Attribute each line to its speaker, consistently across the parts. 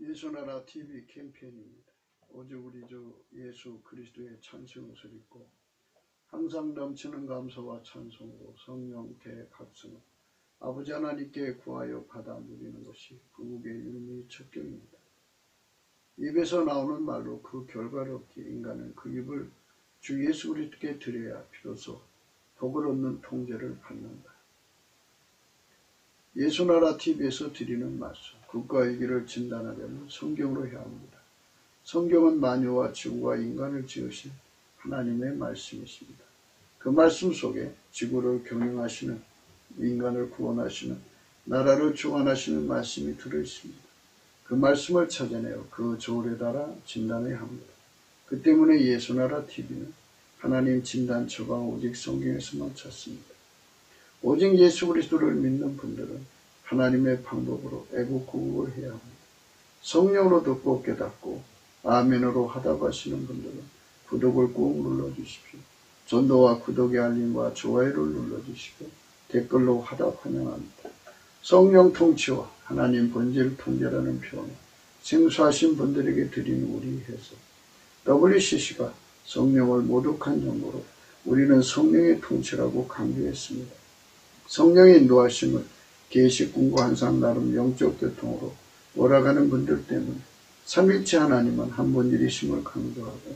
Speaker 1: 예수나라 TV 캠페인입니다. 오직 우리 주 예수 그리스도의 찬송옷을 입고 항상 넘치는 감사와 찬송으로 성령 대각성을 아버지 하나님께 구하여 받아 누리는 것이 부국의 율무의 첩경입니다. 입에서 나오는 말로 그 결과를 얻기 인간은 그 입을 주 예수 그리스도께 드려야 비로소 복을 얻는 통제를 받는다. 예수나라 TV에서 드리는 말씀, 국가의 길을 진단하려면 성경으로 해야 합니다. 성경은 만유와 지구와 인간을 지으신 하나님의 말씀이십니다. 그 말씀 속에 지구를 경영하시는, 인간을 구원하시는, 나라를 주관하시는 말씀이 들어있습니다. 그 말씀을 찾아내어 그 조울에 따라 진단해야 합니다. 그 때문에 예수나라 TV는 하나님 진단 처방 오직 성경에서만 찾습니다. 오직 예수 그리스도를 믿는 분들은 하나님의 방법으로 애국구국을 해야 합니다. 성령으로 듣고 깨닫고 아멘으로 화답하시는 분들은 구독을 꾹 눌러주십시오. 전도와 구독의 알림과 좋아요를 눌러주시고 댓글로 화답 환영합니다. 성령 통치와 하나님 본질 통제라는 표현을 생소하신 분들에게 드린 우리 해석. WCC가 성령을 모독한 정도로 우리는 성령의 통치라고 강조했습니다. 성령의 인도하심을 계시꾼과 항상 나름 영적 교통으로 몰아가는 분들 때문에 삼일체 하나님은 한 본질이심을 강조하고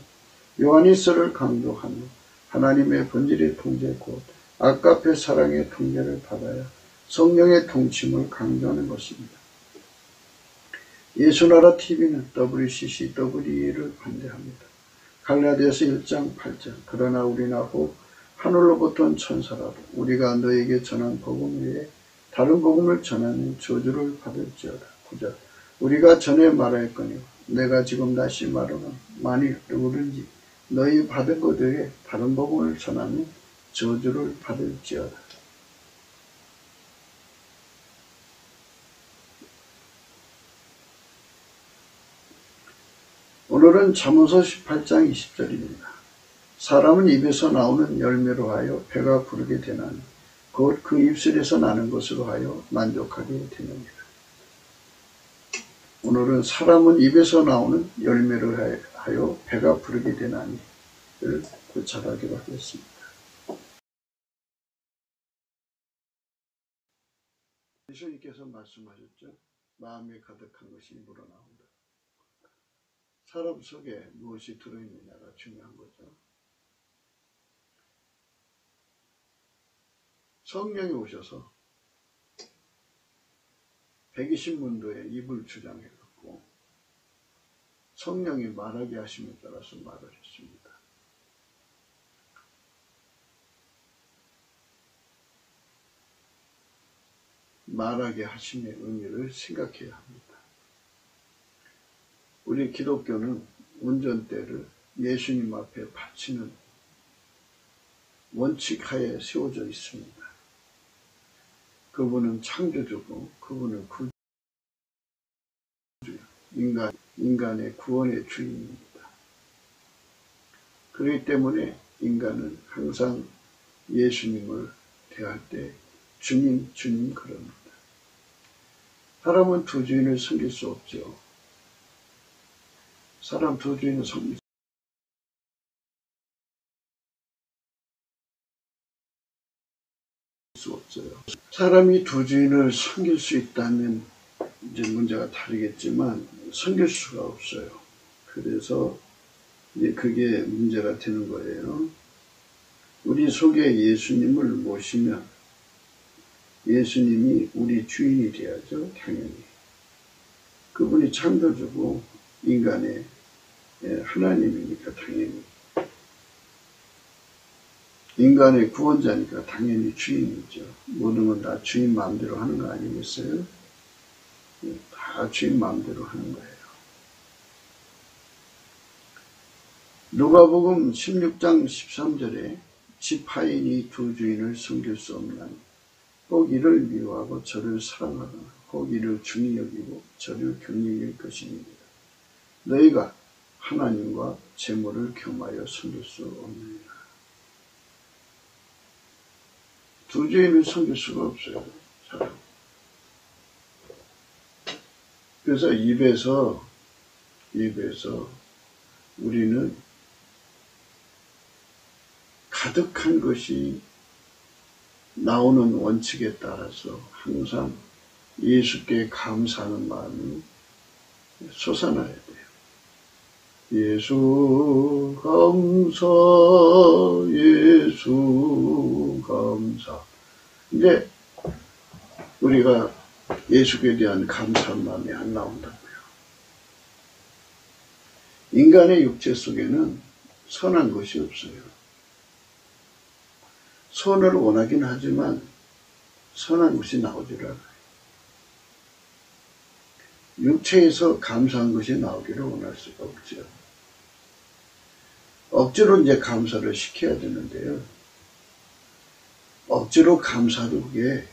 Speaker 1: 요한일서를 강조하며 하나님의 본질의 통제 곧 아까페 사랑의 통제를 받아야 성령의 통침을 강조하는 것입니다. 예수나라 TV는 WCC, WE를 반대합니다. 갈라디아서 1장 8절 그러나 우리나 혹 하늘로부터 온 천사라도 우리가 너에게 전한 복음 외에 다른 복음을 전하는 저주를 받을지어다. 9절 우리가 전에 말하였거니와 내가 지금 다시 말하노니 만일 누구든지 너희 받은 것 외에 다른 복음을 전하면 저주를 받을지어다. 오늘은 잠언서 18장 20절입니다. 사람은 입에서 나오는 열매로 하여 배가 부르게 되나니 곧 그 입술에서 나는 것으로 하여 만족하게 되느니라. 오늘은 사람은 입에서 나오는 열매로 하여 배가 부르게 되나니를 고찰하기로 하겠습니다. 예수님께서 말씀하셨죠. 마음에 가득한 것이 입으로 나온다. 사람 속에 무엇이 들어있느냐가 중요한 거죠. 성령이 오셔서 120문도의 입을 주장해갖고 성령이 말하게 하심에 따라서 말을 했습니다. 말하게 하심의 의미를 생각해야 합니다. 우리 기독교는 운전대를 예수님 앞에 바치는 원칙하에 세워져 있습니다. 그분은 창조주고 그분은 구주요. 인간의 구원의 주인입니다. 그렇기 때문에 인간은 항상 예수님을 대할 때 주님, 주님 그럽니다. 사람은 두 주인을 섬길 수 없죠. 사람 두 주인을 섬길 수 없어요. 사람이 두 주인을 섬길 수 있다면 이제 문제가 다르겠지만 섬길 수가 없어요. 그래서 이제 그게 문제가 되는 거예요. 우리 속에 예수님을 모시면 예수님이 우리 주인이 돼야죠. 당연히. 그분이 창조주고 인간의 하나님이니까 당연히. 인간의 구원자니까 당연히 주인이죠. 모든 건 다 주인 마음대로 하는 거 아니겠어요? 다 주인 마음대로 하는 거예요. 누가복음 16장 13절에 지파인이 두 주인을 섬길 수 없나니 혹 이를 미워하고 저를 사랑하거나 혹 이를 중히 여기고 저를 경히 여길 것입니다. 너희가 하나님과 재물을 겸하여 섬길 수 없느니라. 두 주인을 섬길 수가 없어요. 사람. 그래서 입에서 우리는 가득한 것이 나오는 원칙에 따라서 항상 예수께 감사하는 마음이 솟아나야 돼요. 예수 감사, 예수 감사. 근데 우리가 예수께 대한 감사한 마음이 안 나온다고요. 인간의 육체 속에는 선한 것이 없어요. 선을 원하긴 하지만 선한 것이 나오질 않아요. 육체에서 감사한 것이 나오기를 원할 수가 없죠. 억지로 이제 감사를 시켜야 되는데요. 억지로 감사도 그게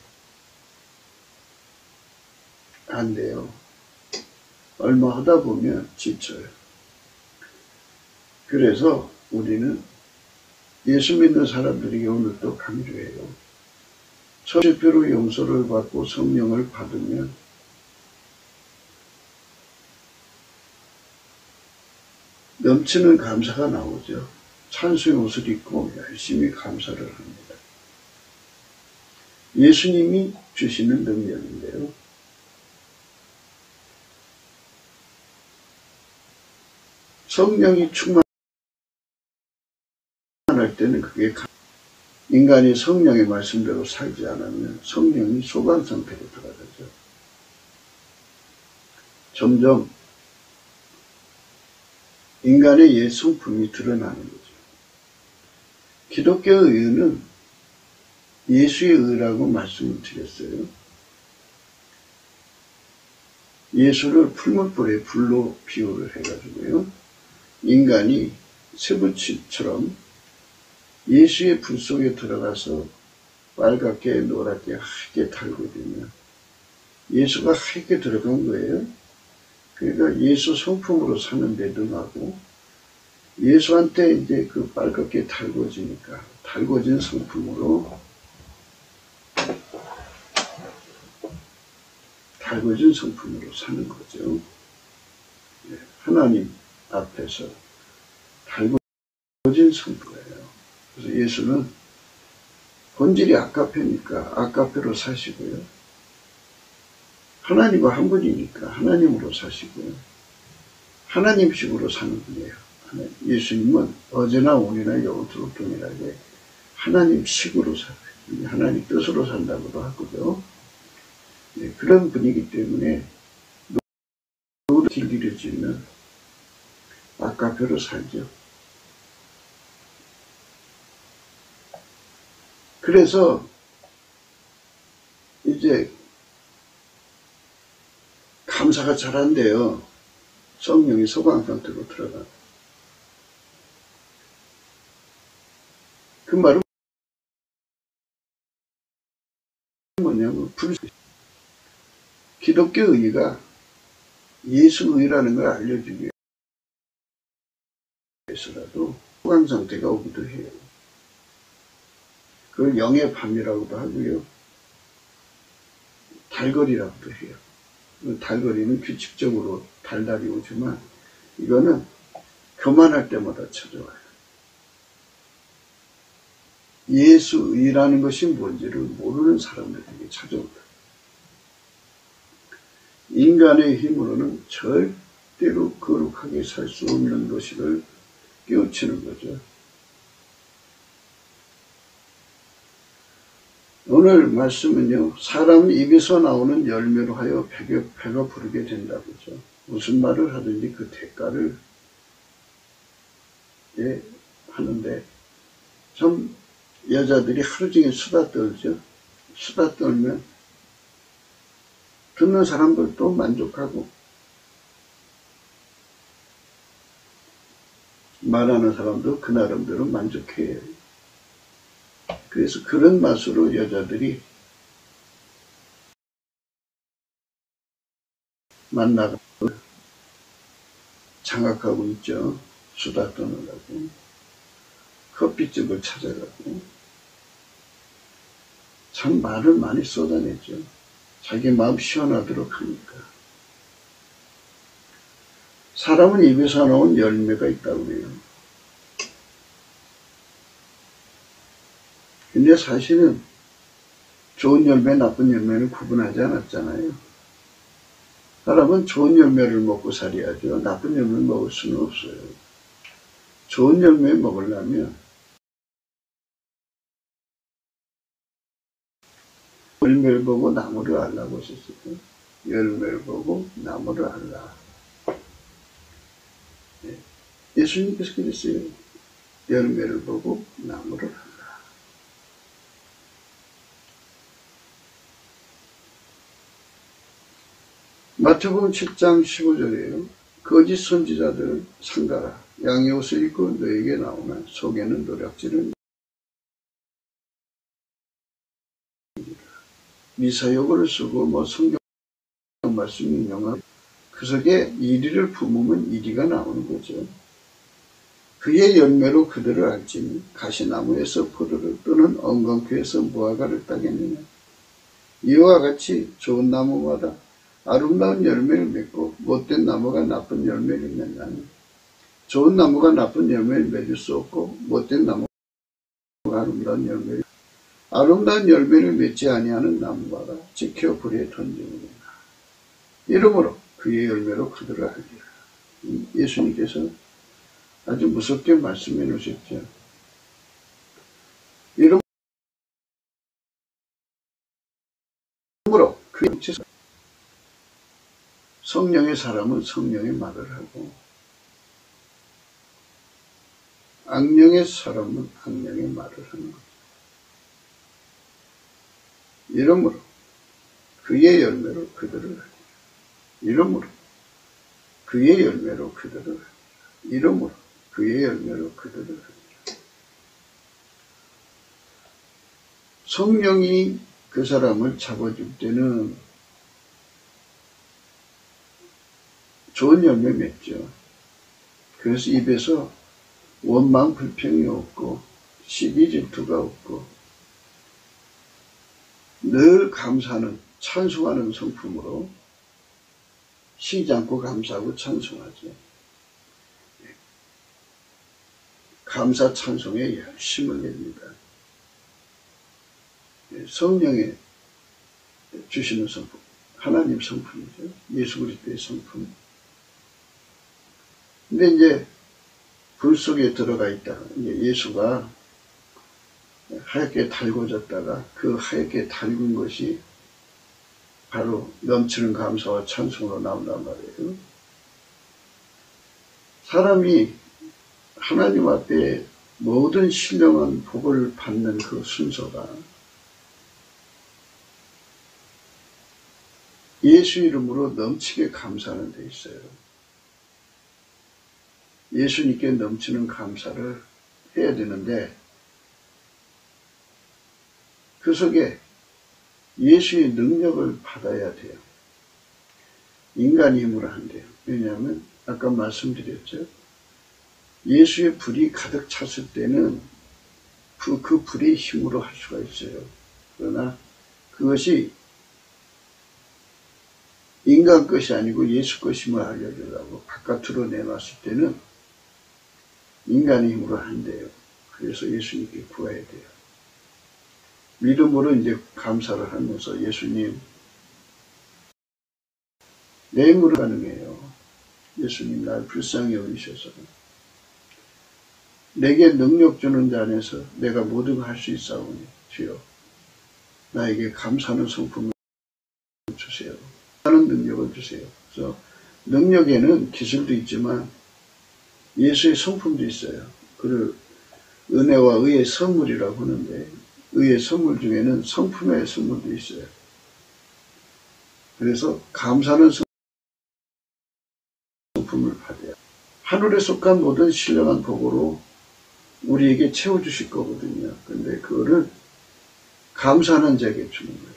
Speaker 1: 안 돼요. 얼마 하다 보면 지쳐요. 그래서 우리는 예수 믿는 사람들에게 오늘 또 강조해요. 첫째로 용서를 받고 성령을 받으면 넘치는 감사가 나오죠. 찬송의 옷을 입고 열심히 감사를 합니다. 예수님이 주시는 능력인데요. 성령이 충만할 때는 그게 인간이 성령의 말씀대로 살지 않으면 성령이 소강 상태로 들어가죠. 점점 인간의 옛 성품이 드러나는 거죠. 기독교의 의는 예수의 의라고 말씀을 드렸어요. 예수를 풀무불에 불로 비유를 해가지고요. 인간이 쇠붙이처럼 예수의 불 속에 들어가서 빨갛게 노랗게 하얗게 달궈지면 예수가 하얗게 들어간 거예요. 그러니까 예수 성품으로 사는 데 능하고 예수한테 이제 그 빨갛게 달궈지니까 달궈진 성품으로 사는 거죠. 하나님 앞에서 달궈진 성품이에요. 그래서 예수는 본질이 아까페니까 아까페로 사시고요. 하나님과 한 분이니까 하나님으로 사시고요. 하나님식으로 사는 분이에요. 예수님은 어제나 오늘이나 영원토록 동일하게 하나님식으로 살아요. 하나님 뜻으로 산다고도 하고요. 네, 그런 분이기 때문에 누구도 길들여지면 아까페로 살죠. 그래서 이제 감사가 잘 안 돼요. 성령이 소강 상태로 들어가. 그 말은 뭐냐면 기독교 의의가 예수 의라는 걸 알려주기 위해서라도 소강 상태가 오기도 해요. 그걸 영의 밤이라고도 하고요. 달거리라고도 해요. 달거리는 규칙적으로 달달이 오지만 이거는 교만할 때마다 찾아와요. 예수의라는 것이 뭔지를 모르는 사람들에게 찾아온다. 인간의 힘으로는 절대로 거룩하게 살 수 없는 것을 깨우치는 거죠. 오늘 말씀은요, 사람 입에서 나오는 열매로 하여 배가 부르게 된다고죠. 무슨 말을 하든지 그 대가를 하는데, 좀 여자들이 하루 종일 수다 떨죠. 수다 떨면 듣는 사람들도 만족하고 말하는 사람도 그 나름대로 만족해요. 그래서 그런 맛으로 여자들이 만나고 장악하고 있죠. 수다 떠느라고. 커피집을 찾아가고. 참 말을 많이 쏟아내죠. 자기 마음 시원하도록 하니까. 사람은 입에서 나온 열매가 있다고 그래요. 근데 사실은 좋은 열매, 나쁜 열매를 구분하지 않았잖아요. 사람은 좋은 열매를 먹고 살아야죠. 나쁜 열매를 먹을 수는 없어요. 좋은 열매 먹으려면 열매를 보고 나무를 알라고 하셨어요. 열매를 보고 나무를 알라. 예수님께서 그랬어요. 열매를 보고 나무를 알라. 마태복음 7장 15절이에요. 거짓 선지자들을 삼가라. 양의 옷을 입고 너에게 나오나 속에는 노략질은 미사여구를 쓰고 성경 말씀 인용하고 그 속에 이리를 품으면 이리가 나오는 거죠. 그의 열매로 그들을 알지니 가시나무에서 포도를 또는 엉겅퀴에서 무화과를 따겠느냐. 이와 같이 좋은 나무마다 아름다운 열매를 맺고 못된 나무가 나쁜 열매를 맺나니 좋은 나무가 나쁜 열매를 맺을 수 없고 못된 나무가 아름다운 열매를 맺지 아니하는 나무마다 지켜 불에 던지느니라. 이러므로 그의 열매로 그들을 알리라. 예수님께서 아주 무섭게 말씀해 놓으셨죠. 이러므로 그의 성령의 사람은 성령의 말을 하고 악령의 사람은 악령의 말을 하는 거죠. 이러므로 그의 열매로 그들을 알리라. 이러므로 그의 열매로 그들을 알리라. 이러므로 그의 열매로 그들을 알리라. 성령이 그 사람을 잡아줄 때는 좋은 열매 맺죠. 그래서 입에서 원망 불평이 없고 시기 질투가 없고 늘 감사하는 찬송하는 성품으로 쉬지 않고 감사하고 찬송하죠. 감사 찬송에 열심을 냅니다. 성령의 주시는 성품, 하나님 성품이죠. 예수 그리스도의 성품. 근데 이제 불 속에 들어가 있다가 예수가 하얗게 달궈졌다가 그 하얗게 달군 것이 바로 넘치는 감사와 찬송으로 나온단 말이에요. 사람이 하나님 앞에 모든 신령한 복을 받는 그 순서가 예수 이름으로 넘치게 감사하는 데 있어요. 예수님께 넘치는 감사를 해야 되는데 그 속에 예수의 능력을 받아야 돼요. 인간의 힘으로 안 돼요. 왜냐하면 아까 말씀드렸죠. 예수의 불이 가득 찼을 때는 그 불의 힘으로 할 수가 있어요. 그러나 그것이 인간 것이 아니고 예수 것임을 알려주려고 바깥으로 내놨을 때는 인간의 힘으로 안 돼요. 그래서 예수님께 구해야 돼요. 믿음으로 이제 감사를 하면서 예수님, 내 힘으로 가능해요. 예수님 날 불쌍히 여기셔서 내게 능력 주는 자 안에서 내가 모든 걸 할 수 있사오니 주여 나에게 감사하는 성품을 주세요. 하는 능력을 주세요. 그래서 능력에는 기술도 있지만 예수의 성품도 있어요. 그를 은혜와 의의 선물이라고 하는데 의의 선물 중에는 성품의 선물도 있어요. 그래서 감사하는 성품을 받아야 하늘에 속한 모든 신령한 복으로 우리에게 채워주실 거거든요. 근데 그거를 감사하는 자에게 주는 거예요.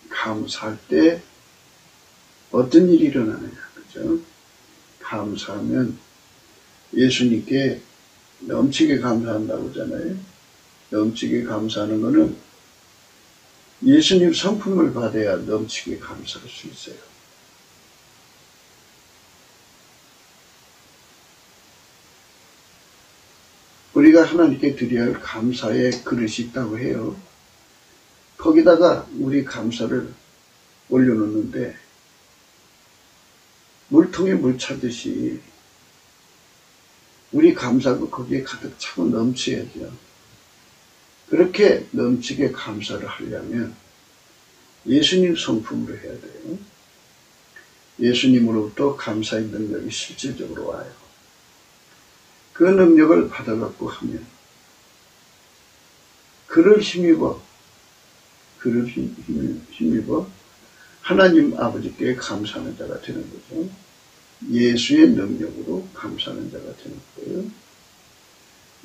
Speaker 1: 감사할 때 어떤 일이 일어나느냐, 그죠? 감사하면 예수님께 넘치게 감사한다고 하잖아요. 넘치게 감사하는 것은 예수님 성품을 받아야 넘치게 감사할 수 있어요. 우리가 하나님께 드려야 할 감사의 그릇이 있다고 해요. 거기다가 우리 감사를 올려놓는데 물통에 물 차듯이 우리 감사가 거기에 가득 차고 넘쳐야죠. 그렇게 넘치게 감사를 하려면 예수님 성품으로 해야 돼요. 예수님으로부터 감사의 능력이 실질적으로 와요. 그 능력을 받아갖고 하면 그를 힘입어 하나님 아버지께 감사하는 자가 되는 거죠. 예수의 능력으로 감사하는 자가 되는 거예요.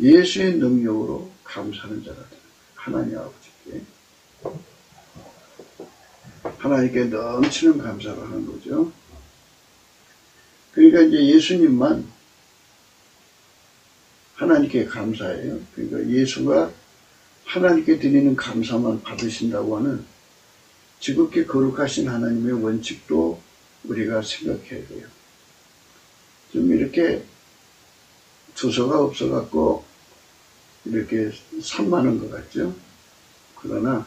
Speaker 1: 예수의 능력으로 감사하는 자가 되는 거예요. 하나님 아버지께. 하나님께 넘치는 감사를 하는 거죠. 그러니까 이제 예수님만 하나님께 감사해요. 그러니까 예수가 하나님께 드리는 감사만 받으신다고 하는 지극히 거룩하신 하나님의 원칙도 우리가 생각해야 돼요. 좀 이렇게 주소가 없어갖고 이렇게 산만한 것 같죠? 그러나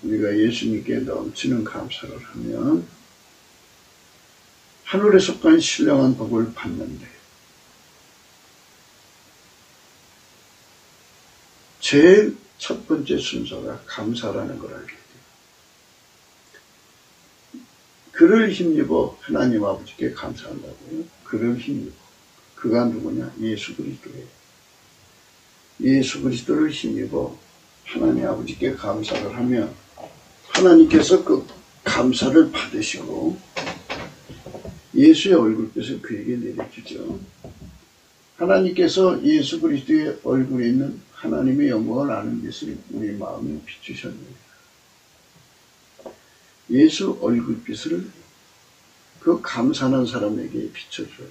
Speaker 1: 우리가 예수님께 넘치는 감사를 하면 하늘에 속한 신령한 복을 받는데 제일 첫 번째 순서가 감사라는 걸 알게 돼요. 그를 힘입어 하나님 아버지께 감사한다고요. 그를 힘입어. 그가 누구냐? 예수 그리스도예요. 예수 그리스도를 힘입어 하나님 아버지께 감사를 하면 하나님께서 그 감사를 받으시고 예수의 얼굴빛을 그에게 내려주죠. 하나님께서 예수 그리스도의 얼굴에 있는 하나님의 영광을 아는 것을 우리 마음에 비추셨습니다. 예수 얼굴빛을 그 감사하는 사람에게 비춰줘요.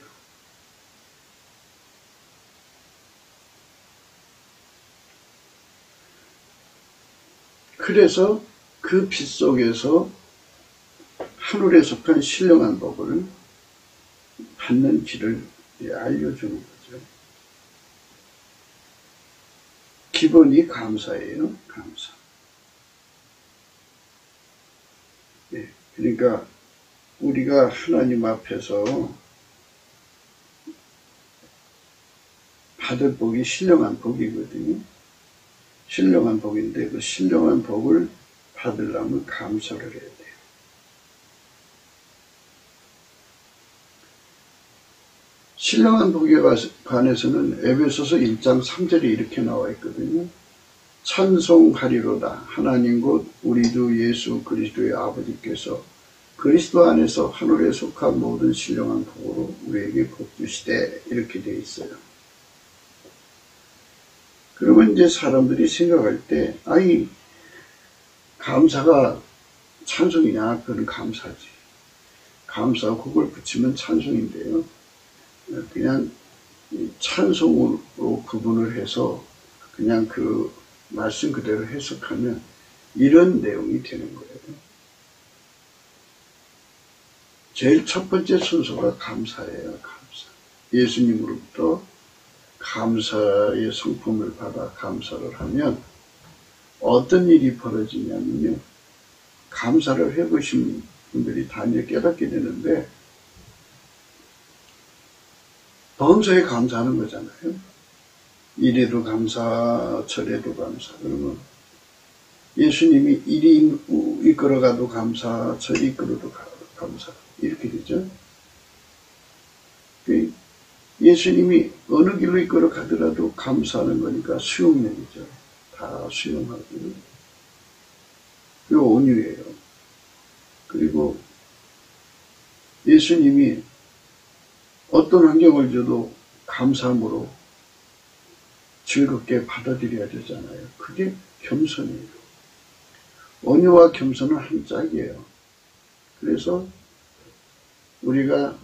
Speaker 1: 그래서 그 빛 속에서 하늘에 속한 신령한 복을 받는 길을 알려주는 거죠. 기본이 감사예요. 감사. 예, 그러니까 우리가 하나님 앞에서 받을 복이 신령한 복이거든요. 신령한 복인데 그 신령한 복을 받으려면 감사를 해야 돼요. 신령한 복에 관해서는 에베소서 1장 3절에 이렇게 나와 있거든요. 찬송하리로다. 하나님 곧 우리 주 예수 그리스도의 아버지께서 그리스도 안에서 하늘에 속한 모든 신령한 복으로 우리에게 복 주시되 이렇게 되어 있어요. 그러면 이제 사람들이 생각할 때 아니 감사가 찬송이냐? 그건 감사지. 감사 곡을 붙이면 찬송인데요. 그냥 찬송으로 구분을 해서 그냥 그 말씀 그대로 해석하면 이런 내용이 되는 거예요. 제일 첫 번째 순서가 감사예요. 감사. 예수님으로부터 감사의 성품을 받아 감사를 하면 어떤 일이 벌어지냐면요. 감사를 해보신 분들이 다 이제 깨닫게 되는데 범사에 감사하는 거잖아요. 이래도 감사, 저래도 감사. 그러면 예수님이 이리 이끌어가도 감사, 저리 이끌어도 감사. 이렇게 되죠. 예수님이 어느 길로 이끌어 가더라도 감사하는 거니까 수용력이죠. 다 수용하고. 그리고 온유해요. 그리고 예수님이 어떤 환경을 줘도 감사함으로 즐겁게 받아들여야 되잖아요. 그게 겸손이에요. 온유와 겸손은 한 짝이에요. 그래서 우리가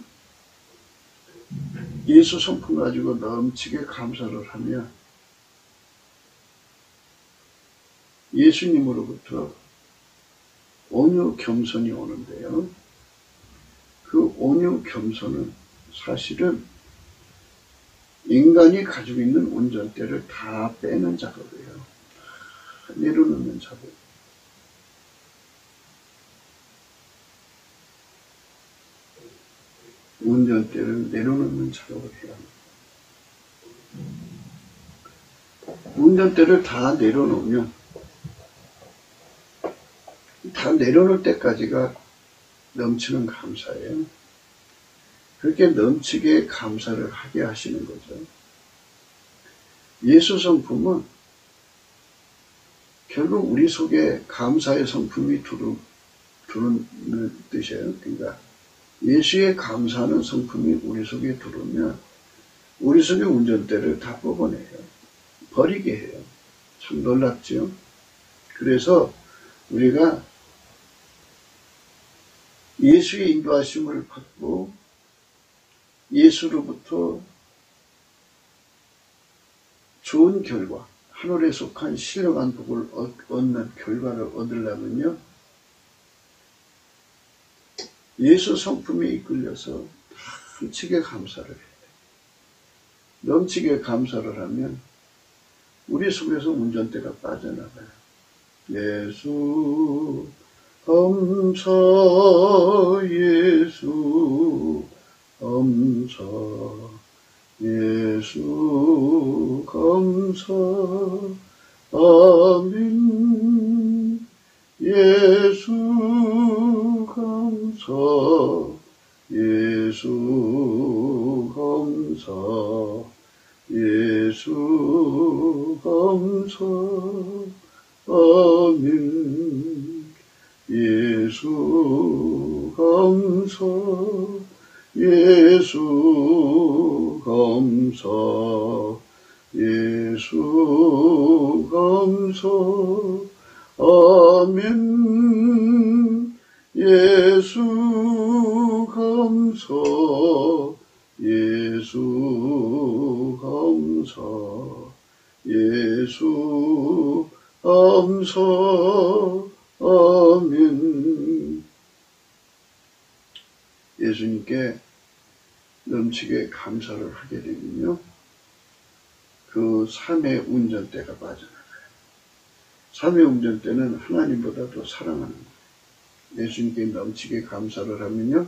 Speaker 1: 예수 성품 가지고 넘치게 감사를 하면 예수님으로부터 온유 겸손이 오는데요. 그 온유 겸손은 사실은 인간이 가지고 있는 운전대를 다 빼는 작업이에요. 내려놓는 작업. 운전대를 내려놓는 작업을 해야 합니다. 운전대를 다 내려놓으면, 다 내려놓을 때까지가 넘치는 감사예요. 그렇게 넘치게 감사를 하게 하시는 거죠. 예수 성품은 결국 우리 속에 감사의 성품이 들어오는 뜻이에요. 그러니까 예수의 감사하는 성품이 우리 속에 들어오면 우리 속의 운전대를 다 뽑아내요. 버리게 해요. 참 놀랍죠? 그래서 우리가 예수의 인도하심을 받고 예수로부터 좋은 결과, 하늘에 속한 신령한 복을 얻는 결과를 얻으려면요, 예수 성품에 이끌려서 넘치게 감사를 해요. 넘치게 감사를 하면 우리 속에서 운전대가 빠져나가요. 예수 감사, 예수 감사, 예수 감사, 아멘. 예수 감사, 예수 감사, 예수 감사, 아멘. 예수 감사, 예수 감사, 예수 감사, 아멘. 예수 감사, 예수 감사, 예수 감사, 아멘. 예수님께 넘치게 감사를 하게 되면요, 그 삶의 운전대가 빠져나가요. 삶의 운전대는 하나님보다도 사랑하는 거예요. 예수님께 넘치게 감사를 하면요,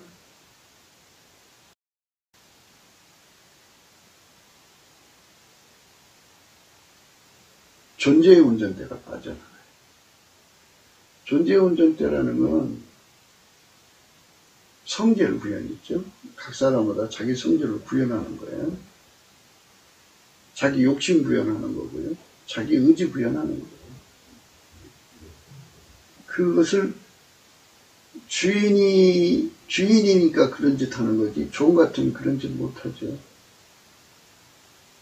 Speaker 1: 존재의 운전대가 빠져나가요. 존재의 운전대라는 건 성질 구현이 있죠. 각 사람마다 자기 성질을 구현하는 거예요. 자기 욕심 구현하는 거고요. 자기 의지 구현하는 거예요. 그것을 주인이니까 그런 짓 하는 거지, 종 같으면 그런 짓 못하죠.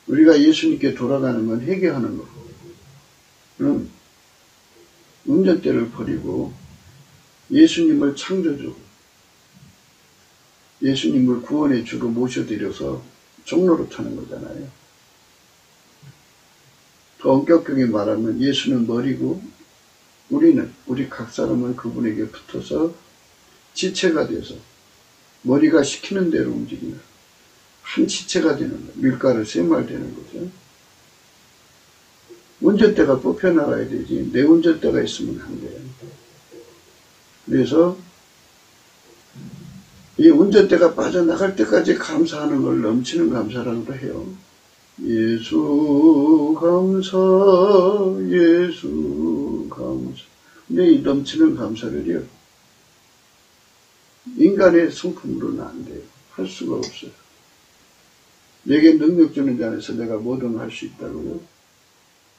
Speaker 1: 우리가 예수님께 돌아가는 건 회개하는 거고, 그럼 운전대를 버리고 예수님을 창조주, 예수님을 구원의 주로 모셔드려서 종로로 타는 거잖아요. 더 엄격하게 말하면 예수는 머리고 우리 각 사람은 그분에게 붙어서 지체가 돼서 머리가 시키는 대로 움직이는 한 지체가 되는 거예요. 밀가루 쇠말 되는 거죠. 운전대가 뽑혀나가야 되지, 내 운전대가 있으면 안 돼요. 그래서 이 운전대가 빠져나갈 때까지 감사하는 걸 넘치는 감사라고 해요. 예수 감사, 예수 감사. 근데 이 넘치는 감사를요, 인간의 성품으로는 안 돼요. 할 수가 없어요. 내게 능력 주는 자 안에서 내가 뭐든 할 수 있다고요.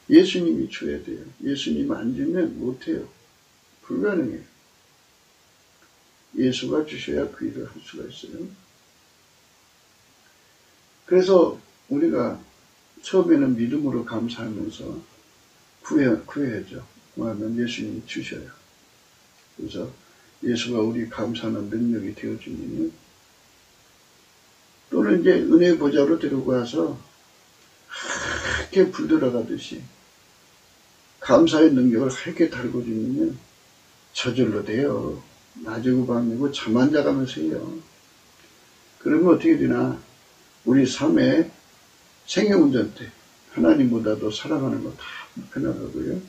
Speaker 1: 예수님이 줘야 돼요. 예수님 안 주면 못해요. 불가능해요. 예수가 주셔야 그 일을 할 수가 있어요. 그래서 우리가 처음에는 믿음으로 감사하면서 구해야죠. 구하면 예수님이 주셔요. 그래서 예수가 우리 감사하는 능력이 되어주면요, 또는 이제 은혜 보좌로 데리고 와서 하얗게 불 들어가듯이 감사의 능력을 하얗게 달궈주면요, 저절로 돼요. 낮이고 밤이고 잠 안 자가면서 해요. 그러면 어떻게 되나, 우리 삶에 생명운전대. 하나님보다도 사랑하는 거 다 불편하고요.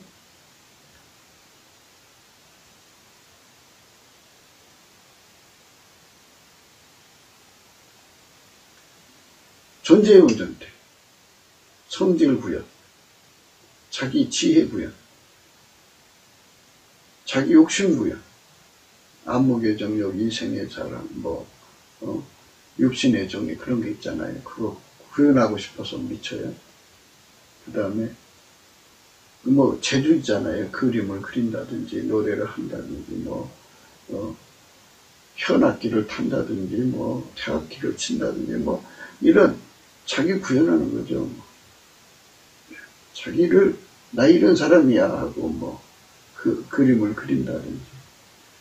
Speaker 1: 존재의 운전대. 성질 구현. 자기 지혜 구현. 자기 욕심 구현. 안목의 정욕, 이생의 자랑, 육신의 정의 그런 게 있잖아요. 그거 구현하고 싶어서 미쳐요. 그 다음에 재주 있잖아요. 그림을 그린다든지 노래를 한다든지 현악기를 탄다든지 태악기를 친다든지 이런 자기 구현하는 거죠. 자기를 나 이런 사람이야 하고 그 그림을 그린다든지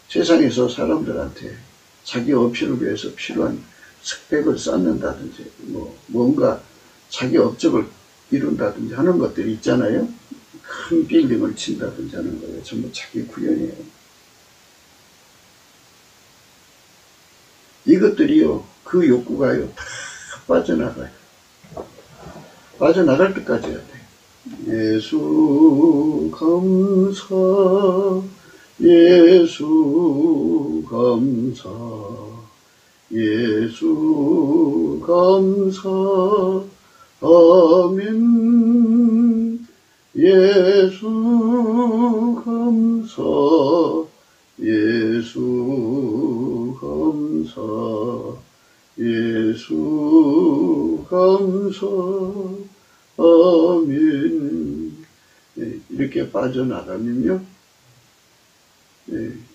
Speaker 1: 세상에서 사람들한테 자기 어필을 위해서 필요한 스펙을 쌓는다든지 뭔가 자기 업적을 이룬다든지 하는 것들이 있잖아요. 큰 빌딩을 친다든지 하는 거예요. 전부 자기 구현이에요. 이것들이요, 그 욕구가요, 다 빠져나가요. 빠져나갈 때까지 해야 돼. 예수 감사, 예수 감사, 예수 감사, 아멘. 예수 감사, 예수 감사, 예수 감사, 아멘. 이렇게 빠져나가면요,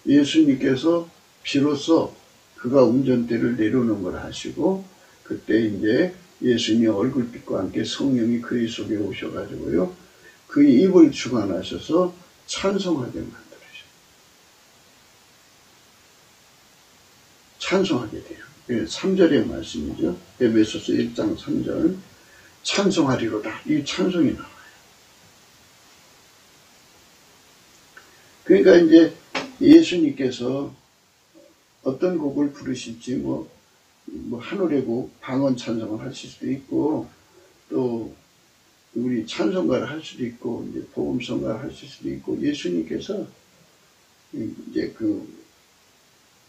Speaker 1: 예수님께서 비로소 그가 운전대를 내려오는 걸 하시고, 그때 이제 예수님의 얼굴빛과 함께 성령이 그의 속에 오셔가지고요, 그의 입을 주관하셔서 찬송하게 만들으셔요. 찬송하게 돼요. 3절의 말씀이죠. 에베소서 1장 3절. 찬송하리로다. 이 찬송이 나와요. 그러니까 이제 예수님께서 어떤 곡을 부르실지 하늘의 곡, 방언 찬송을 하실 수도 있고, 또 우리 찬송가를 할 수도 있고, 이제 복음성가를 하실 수도 있고, 예수님께서 이제 그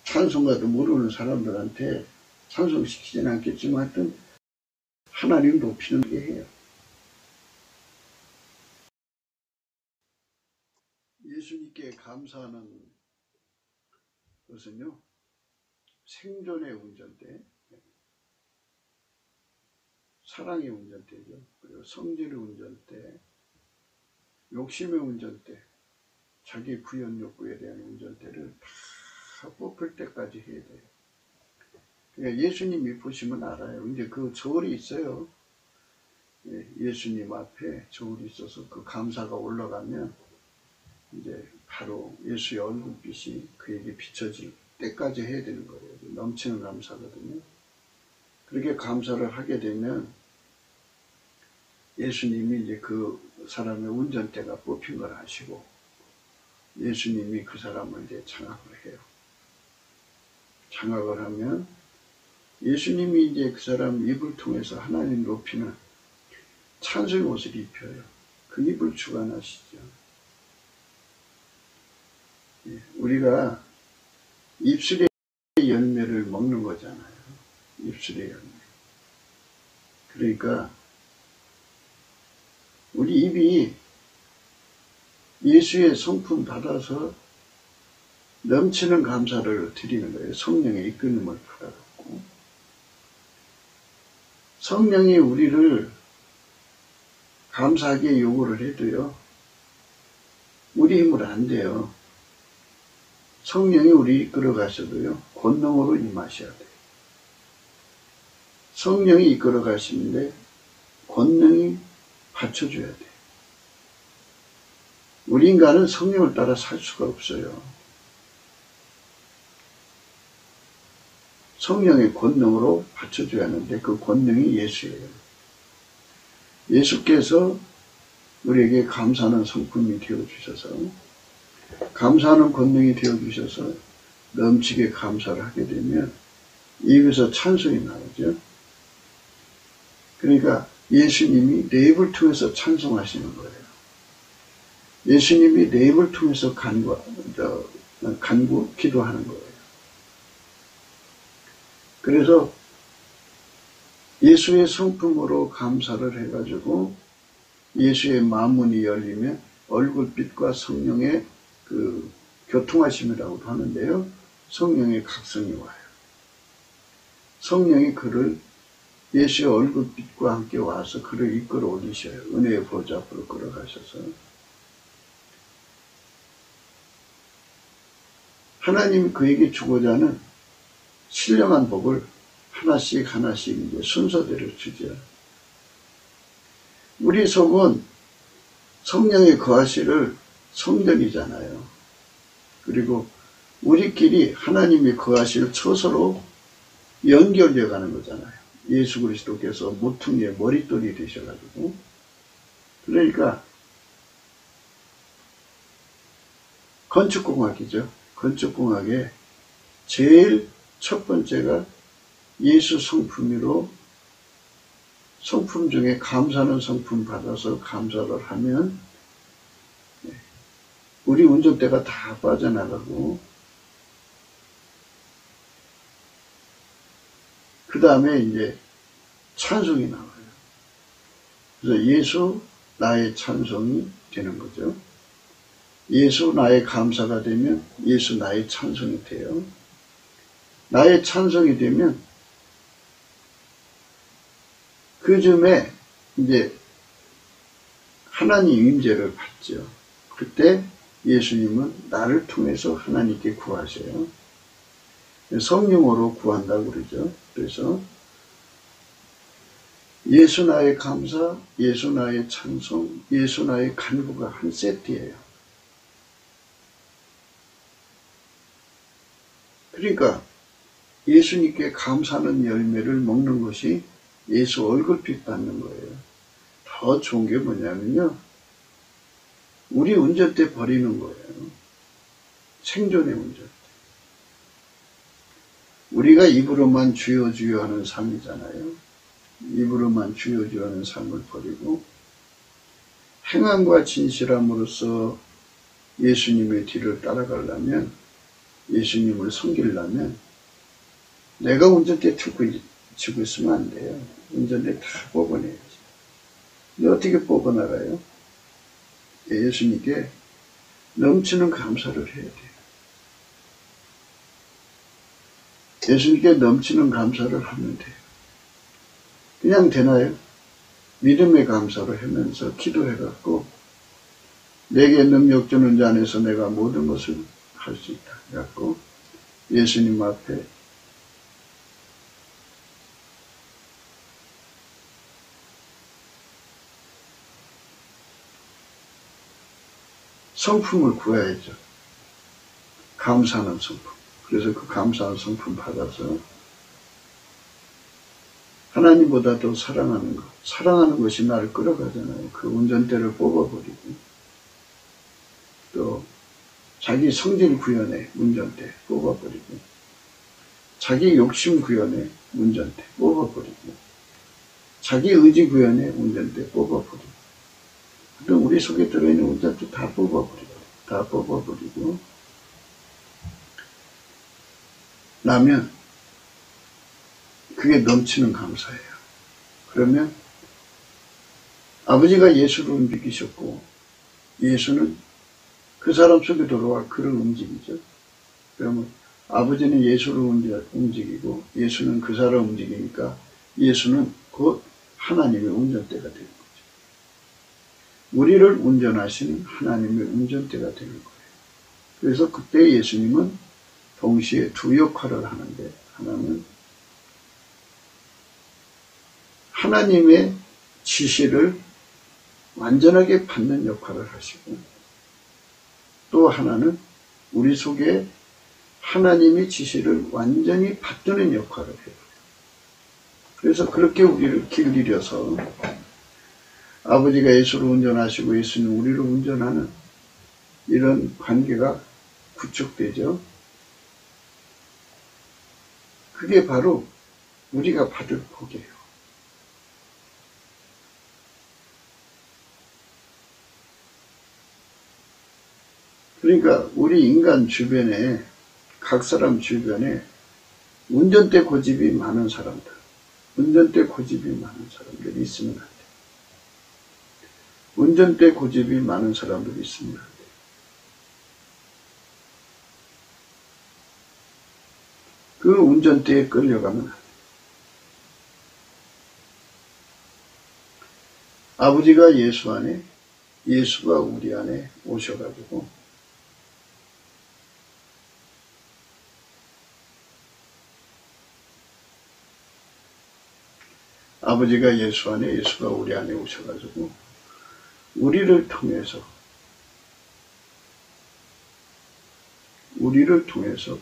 Speaker 1: 찬송가도 모르는 사람들한테 찬송시키지는 않겠지만 하여튼 하나님 높이는 게 해요. 예수님께 감사하는 것은요, 생존의 운전대, 사랑의 운전대죠. 그리고 성질의 운전대, 욕심의 운전대, 자기 구현 욕구에 대한 운전대를 다 뽑힐 때까지 해야 돼요. 그러니까 예수님이 보시면 알아요. 이제 그 저울이 있어요. 예수님 앞에 저울이 있어서 그 감사가 올라가면 이제 바로 예수의 얼굴빛이 그에게 비춰질 때까지 해야 되는 거예요. 넘치는 감사거든요. 그렇게 감사를 하게 되면 예수님이 이제 그 사람의 운전대가 뽑힌 걸 아시고 예수님이 그 사람을 이제 장악을 해요. 장악을 하면 예수님이 이제 그 사람 입을 통해서 하나님 높이는 찬송의 옷을 입혀요. 그 입을 주관하시죠. 우리가 입술의 열매를 먹는 거잖아요. 입술의 열매. 그러니까 우리 입이 예수의 성품 받아서 넘치는 감사를 드리는 거예요. 성령의 이끌림을 받아갖고. 성령이 우리를 감사하게 요구를 해도요, 우리 힘으로 안 돼요. 성령이 우리 이끌어 가셔도요, 권능으로 임하셔야 돼요. 성령이 이끌어 가시는데 권능이 받쳐줘야 돼요. 우리 인간은 성령을 따라 살 수가 없어요. 성령의 권능으로 받쳐줘야 하는데 그 권능이 예수예요. 예수께서 우리에게 감사하는 성품이 되어주셔서 감사하는 권능이 되어주셔서 넘치게 감사를 하게 되면 입에서 찬송이 나오죠. 그러니까 예수님이 내 입을 통해서 찬송하시는 거예요. 예수님이 내 입을 통해서 기도하는 거예요. 그래서 예수의 성품으로 감사를 해가지고 예수의 마음문이 열리면 얼굴빛과 성령의 그 교통하심이라고도 하는데요. 성령의 각성이 와요. 성령이 그를 예수의 얼굴빛과 함께 와서 그를 이끌어 올리셔요. 은혜의 보좌 앞으로 끌어가셔서. 하나님이 그에게 주고자 하는 신령한 복을 하나씩 이제 순서대로 주죠. 우리 속은 성령의 거하시를 성전이잖아요. 그리고 우리끼리 하나님이 거하실 처소로 연결되어 가는 거잖아요. 예수 그리스도께서 모퉁이의 머릿돌이 되셔가지고. 그러니까 건축공학이죠. 건축공학의 제일 첫 번째가 예수 성품으로 성품 중에 감사하는 성품 받아서 감사를 하면 우리 운전대가 다 빠져나가고 그 다음에 이제 찬송이 나와요. 그래서 예수 나의 찬송이 되는 거죠. 예수 나의 감사가 되면 예수 나의 찬송이 돼요. 나의 찬송이 되면 그 즈음에 이제 하나님 임재를 받죠. 그때 예수님은 나를 통해서 하나님께 구하세요. 성령으로 구한다고 그러죠. 그래서 예수 나의 감사, 예수 나의 찬송, 예수 나의 간구가 한 세트예요. 그러니까 예수님께 감사하는 열매를 먹는 것이 예수 얼굴빛 받는 거예요. 더 좋은 게 뭐냐면요. 우리 운전대 버리는 거예요. 생존의 운전대. 우리가 입으로만 주여 주여 하는 삶이잖아요. 입으로만 주여 주여 하는 삶을 버리고 행함과 진실함으로써 예수님의 뒤를 따라가려면, 예수님을 섬기려면 내가 운전대 틀고 지고 있으면 안 돼요. 운전대 다 뽑아내야지. 근데 어떻게 뽑아나가요? 예수님께 넘치는 감사를 해야 돼요. 예수님께 넘치는 감사를 하면 돼요. 그냥 되나요? 믿음의 감사를 하면서 기도해갖고 내게 능력 주는 자 안에서 내가 모든 것을 할 수 있다. 그래갖고 예수님 앞에 성품을 구해야죠. 감사하는 성품. 그래서 그 감사하는 성품 받아서 하나님보다 더 사랑하는 것. 사랑하는 것이 나를 끌어가잖아요. 그 운전대를 뽑아버리고 또 자기 성질 구현에 운전대 뽑아버리고 자기 욕심 구현에 운전대 뽑아버리고 자기 의지 구현에 운전대 뽑아버리고 그럼 우리 속에 들어있는 운전대 다 뽑아버리고 나면 그게 넘치는 감사예요. 그러면 아버지가 예수를 움직이셨고 예수는 그 사람 속에 들어와 그를 움직이죠. 그러면 아버지는 예수를 움직이고 예수는 그 사람을 움직이니까 예수는 곧 하나님의 운전대가 되는 거죠. 우리를 운전하시는 하나님의 운전대가 되는 거예요. 그래서 그때 예수님은 동시에 두 역할을 하는데 하나는 하나님의 지시를 완전하게 받는 역할을 하시고 또 하나는 우리 속에 하나님의 지시를 완전히 받드는 역할을 해요. 그래서 그렇게 우리를 길들여서 아버지가 예수를 운전하시고 예수는 우리를 운전하는 이런 관계가 구축되죠. 그게 바로 우리가 받을 복이에요. 그러니까 우리 인간 주변에, 각 사람 주변에 운전대 고집이 많은 사람들, 운전대 고집이 많은 사람들이 있으면 안 돼. 운전대 고집이 많은 사람들이 있으면 안 돼. 그 운전대에 끌려가면 안 돼. 아버지가 예수 안에, 예수가 우리 안에 오셔가지고 아버지가 예수 안에, 예수가 우리 안에 오셔가지고 우리를 통해서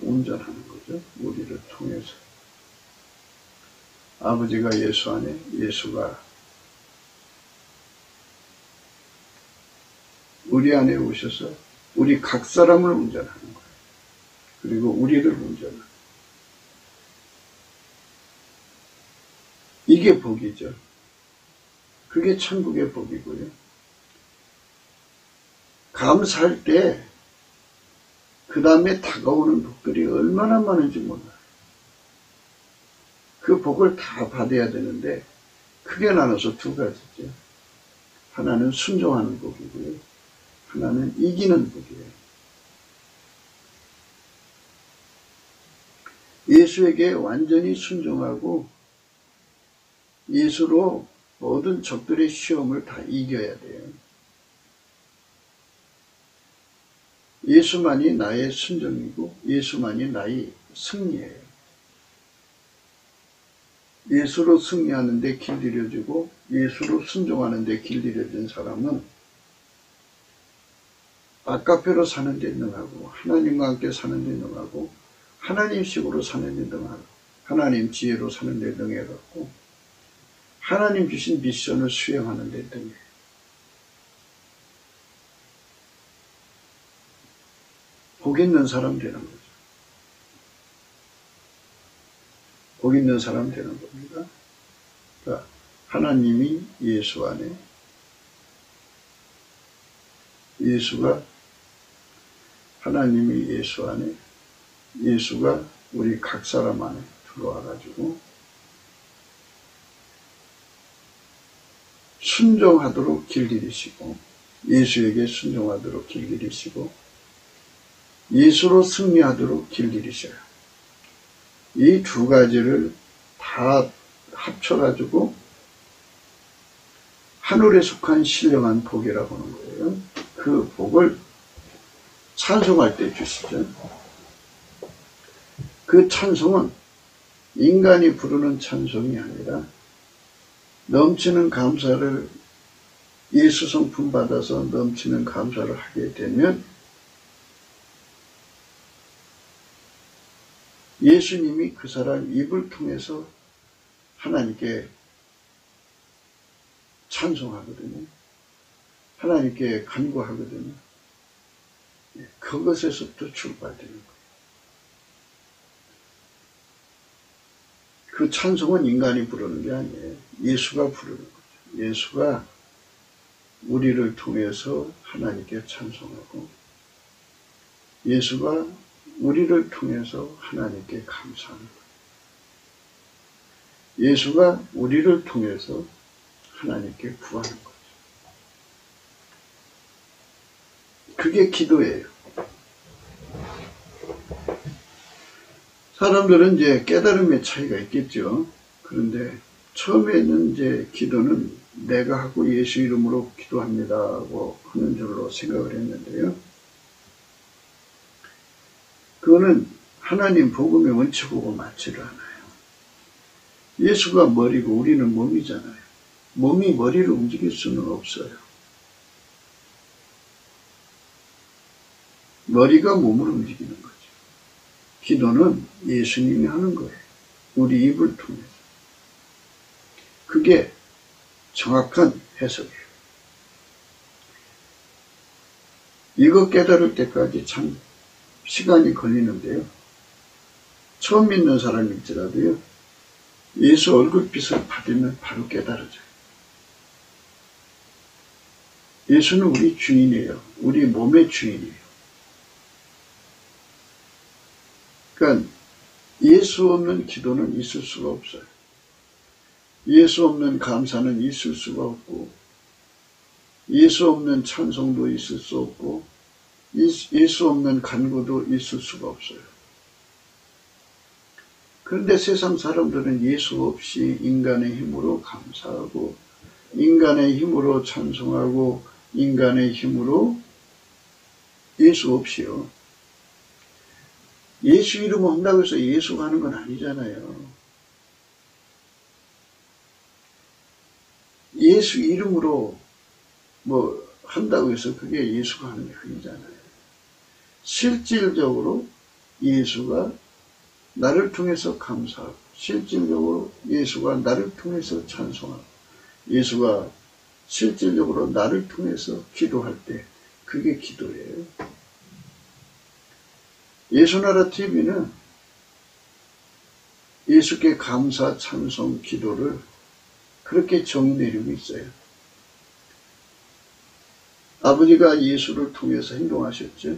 Speaker 1: 운전하는 거죠. 우리를 통해서 아버지가 예수 안에, 예수가 우리 안에 오셔서 우리 각 사람을 운전하는 거예요. 그리고 우리를 운전하는 거예요. 이게 복이죠. 그게 천국의 복이고요. 감사할 때 그 다음에 다가오는 복들이 얼마나 많은지 몰라요. 그 복을 다 받아야 되는데 크게 나눠서 두 가지죠. 하나는 순종하는 복이고요. 하나는 이기는 복이에요. 예수에게 완전히 순종하고 예수로 모든 적들의 시험을 다 이겨야 돼요. 예수만이 나의 순종이고 예수만이 나의 승리예요. 예수로 승리하는 데 길들여지고 예수로 순종하는 데 길들여진 사람은 아카페로 사는 데 능하고 하나님과 함께 사는 데 능하고 하나님식으로 사는 데 능하고 하나님 지혜로 사는 데 능해갖고 하나님 주신 미션을 수행하는 데 등해. 복 있는 사람 되는 거죠. 복 있는 사람 되는 겁니다. 그러니까 하나님이 예수 안에, 하나님이 예수 안에, 예수가 우리 각 사람 안에 들어와가지고 순종하도록 길들이시고 예수에게 순종하도록 길들이시고 예수로 승리하도록 길들이셔요. 이 두 가지를 다 합쳐가지고 하늘에 속한 신령한 복이라고 하는 거예요. 그 복을 찬송할 때 주시죠. 그 찬송은 인간이 부르는 찬송이 아니라 넘치는 감사를 예수 성품 받아서 넘치는 감사를 하게 되면 예수님이 그 사람 입을 통해서 하나님께 찬송하거든요. 하나님께 간구하거든요. 그것에서부터 출발되는 거예요. 그 찬송은 인간이 부르는 게 아니에요. 예수가 부르는 거죠. 예수가 우리를 통해서 하나님께 찬송하고 예수가 우리를 통해서 하나님께 감사하는 거예요. 예수가 우리를 통해서 하나님께 구하는 거죠. 그게 기도예요. 사람들은 이제 깨달음의 차이가 있겠죠. 그런데 처음에는 이제 기도는 내가 하고 예수 이름으로 기도합니다 하고 하는 줄로 생각을 했는데요. 그거는 하나님 복음의 원칙하고 맞지를 않아요. 예수가 머리고 우리는 몸이잖아요. 몸이 머리를 움직일 수는 없어요. 머리가 몸을 움직이는 거죠. 기도는 예수님이 하는 거예요. 우리 입을 통해서. 그게 정확한 해석이에요. 이거 깨달을 때까지 참 시간이 걸리는데요. 처음 믿는 사람일지라도요. 예수 얼굴빛을 받으면 바로 깨달아져요. 예수는 우리 주인이에요. 우리 몸의 주인이에요. 그러니까 예수 없는 기도는 있을 수가 없어요. 예수 없는 감사는 있을 수가 없고, 예수 없는 찬송도 있을 수 없고, 예수 없는 간구도 있을 수가 없어요. 그런데 세상 사람들은 예수 없이 인간의 힘으로 감사하고, 인간의 힘으로 찬송하고, 인간의 힘으로 예수 없이요. 예수 이름 한다고 해서 예수가 하는 건 아니잖아요. 예수 이름으로 뭐 한다고 해서 그게 예수가 하는 게 아니잖아요. 실질적으로 예수가 나를 통해서 감사하고, 실질적으로 예수가 나를 통해서 찬송하고, 예수가 실질적으로 나를 통해서 기도할 때 그게 기도예요. 예수나라 TV는 예수께 감사, 찬송, 기도를 그렇게 정의 내리고 있어요. 아버지가 예수를 통해서 행동하셨죠.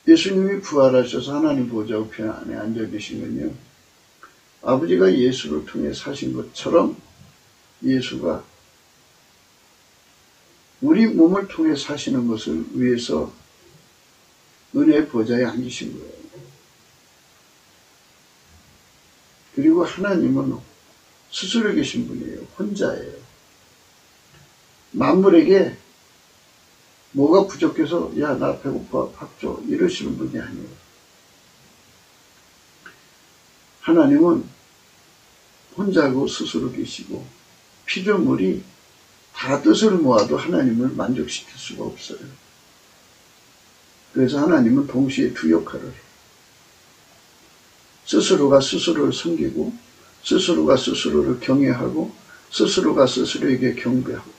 Speaker 1: 예수님이 부활하셔서 하나님 보좌 우편 안에 앉아 계시면요, 아버지가 예수를 통해 사신 것처럼 예수가 우리 몸을 통해 사시는 것을 위해서 은혜의 보좌에 앉으신 거예요. 그리고 하나님은 스스로 계신 분이에요. 혼자예요. 만물에게 뭐가 부족해서 야, 나 배고파, 밥 줘, 이러시는 분이 아니에요. 하나님은 혼자고 스스로 계시고, 피조물이 다 뜻을 모아도 하나님을 만족시킬 수가 없어요. 그래서 하나님은 동시에 두 역할을 해요. 스스로가 스스로를 섬기고, 스스로가 스스로를 경외하고, 스스로가 스스로에게 경배하고,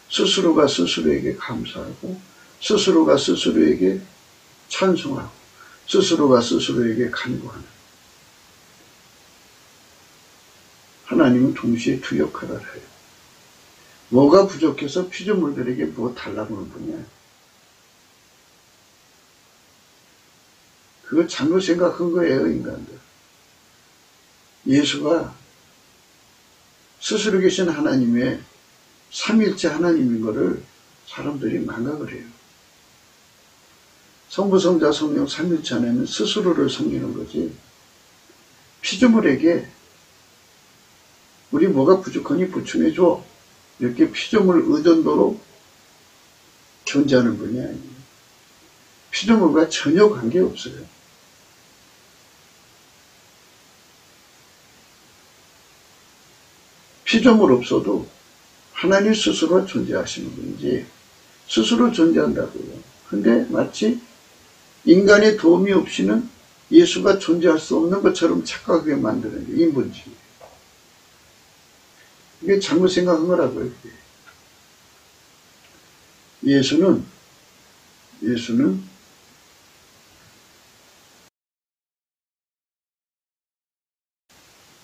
Speaker 1: 스스로가 스스로에게 감사하고, 스스로가 스스로에게 찬송하고, 스스로가 스스로에게 간구하는, 하나님은 동시에 두 역할을 해요. 뭐가 부족해서 피조물들에게 뭐 달라고 하는 분이야. 그거 잘못 생각한 거예요, 인간들. 예수가 스스로 계신 하나님의 삼일체 하나님인 거를 사람들이 망각을 해요. 성부, 성자, 성령 삼일체 안에는 스스로를 섬기는 거지, 피조물에게 우리 뭐가 부족하니 보충해줘, 이렇게 피조물 의존도로 존재하는 분이 아니에요. 피조물과 전혀 관계없어요. 피조물 없어도 하나님 스스로 존재하시는 분이지 스스로 존재한다고요. 근데 마치 인간의 도움이 없이는 예수가 존재할 수 없는 것처럼 착각하게 만드는 게 인본주의예요. 이게 잘못 생각한 거라고요. 그게. 예수는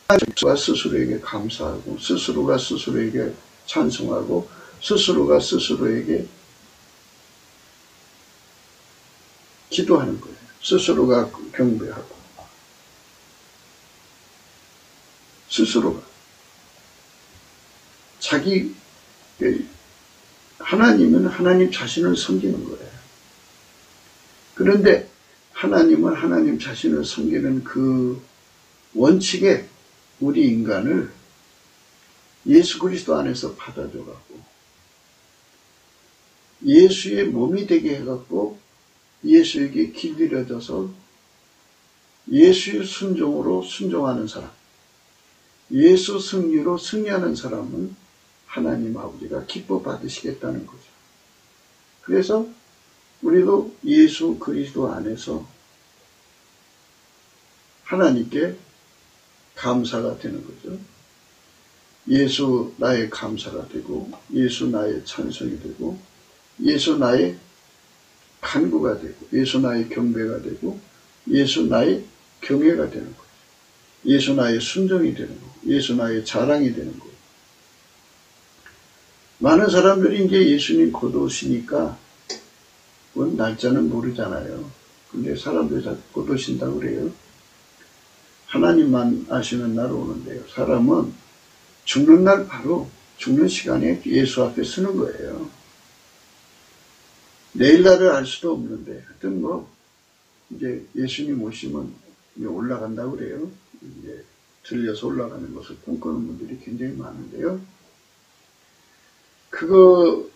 Speaker 1: 스스로가 스스로에게 감사하고, 스스로가 스스로에게 찬송하고, 스스로가 스스로에게 기도하는 거예요. 스스로가 경배하고, 스스로가 자기, 하나님은 하나님 자신을 섬기는 거예요. 그런데 하나님은 하나님 자신을 섬기는 그 원칙에 우리 인간을 예수 그리스도 안에서 받아줘갖고 예수의 몸이 되게 해갖고 예수에게 길들여져서 예수의 순종으로 순종하는 사람, 예수 승리로 승리하는 사람은 하나님 아버지가 기뻐 받으시겠다는 거죠. 그래서 우리도 예수 그리스도 안에서 하나님께 감사가 되는 거죠. 예수 나의 감사가 되고, 예수 나의 찬송이 되고, 예수 나의 간구가 되고, 예수 나의 경배가 되고, 예수 나의 경외가 되는 거죠. 예수 나의 순종이 되는 거고, 예수 나의 자랑이 되는 거고. 많은 사람들이 이제 예수님 곧 오시니까 날짜는 모르잖아요. 근데 사람들이 자꾸 도신다고 그래요. 하나님만 아시는 날 오는데요. 사람은 죽는 날 바로 죽는 시간에 예수 앞에 서는 거예요. 내일 날을 알 수도 없는데 하여튼 뭐 이제 예수님 오시면 이제 올라간다고 그래요. 이제 들려서 올라가는 것을 꿈꾸는 분들이 굉장히 많은데요. 그거는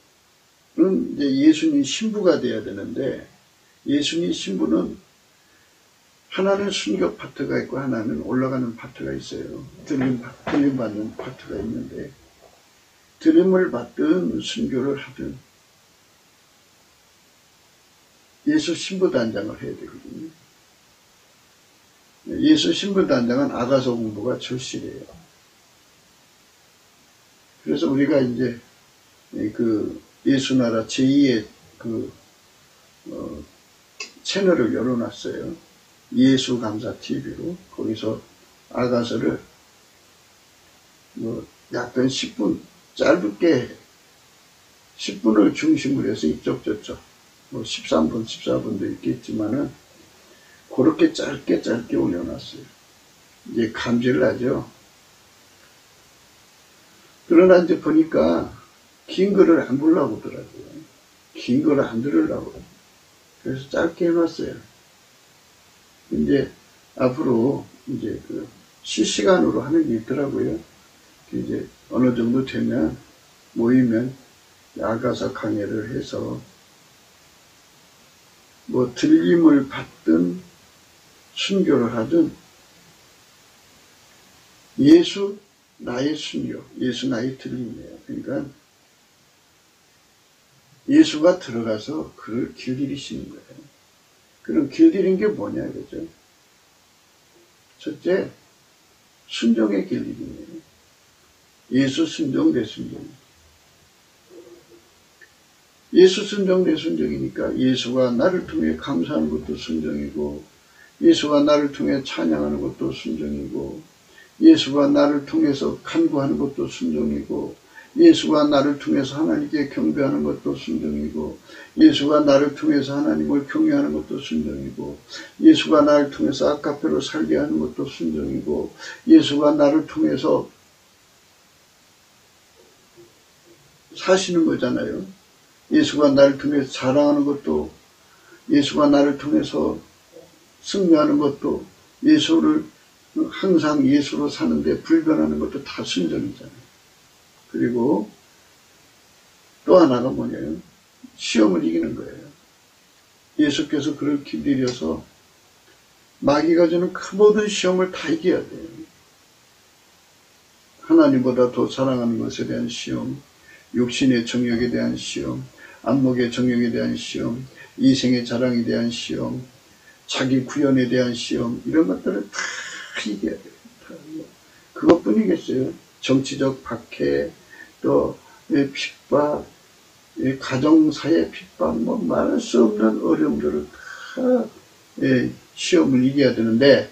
Speaker 1: 이제 예수님 신부가 돼야 되는데 예수님 신부는 하나는 순교 파트가 있고 하나는 올라가는 파트가 있어요. 들림 받는 파트가 있는데 들림을 받든 순교를 하든 예수 신부 단장을 해야 되거든요. 예수 신부 단장은 아가서 공부가 절실해요. 그래서 우리가 이제 그 예수나라 제2의 그 채널을 열어놨어요. 예수 감사 TV로. 거기서 아가서를 뭐 약간 10분 짧게 10분을 중심으로 해서 이쪽 저쪽 뭐 13분 14분도 있겠지만은 그렇게 짧게 올려놨어요. 이제 감지를 하죠. 그러나 이제 보니까 긴 거를 안 보려고 하더라고요. 긴 거를 안 들으려고. 그래서 짧게 해놨어요. 이제 앞으로 이제 그 실시간으로 하는 게 있더라고요. 이제 어느 정도 되면 모이면 아가서 강의를 해서 뭐 들림을 받든 순교를 하든 예수 나의 순교, 예수 나의 들림이에요. 그러니까 예수가 들어가서 그를 길들이시는 거예요. 그럼 길들인 게 뭐냐 이거죠. 첫째, 순종의 길들임이에요. 예수 순종 내 순종. 예수 순종 내 순종이니까 예수가 나를 통해 감사하는 것도 순종이고 예수가 나를 통해 찬양하는 것도 순종이고 예수가 나를 통해서 간구하는 것도 순종이고 예수가 나를 통해서 하나님께 경배하는 것도 순종이고 예수가 나를 통해서 하나님을 경외하는 것도 순종이고 예수가 나를 통해서 아카페로 살게 하는 것도 순종이고 예수가 나를 통해서 사시는 거잖아요. 예수가 나를 통해서 자랑하는 것도 예수가 나를 통해서 승리하는 것도 예수를 항상 예수로 사는데 불변하는 것도 다 순종이잖아요. 그리고 또 하나가 뭐냐면 시험을 이기는 거예요. 예수께서 그를 길들여서 마귀가 주는 그 모든 시험을 다 이겨야 돼요. 하나님보다 더 사랑하는 것에 대한 시험, 육신의 정욕에 대한 시험, 안목의 정욕에 대한 시험, 이생의 자랑에 대한 시험, 자기 구현에 대한 시험, 이런 것들을 다 이겨야 돼요. 그것뿐이겠어요. 정치적 박해, 또 핍박, 가정사의 핍박, 뭐 말할 수 없는 어려움들을 다 시험을 이겨야 되는데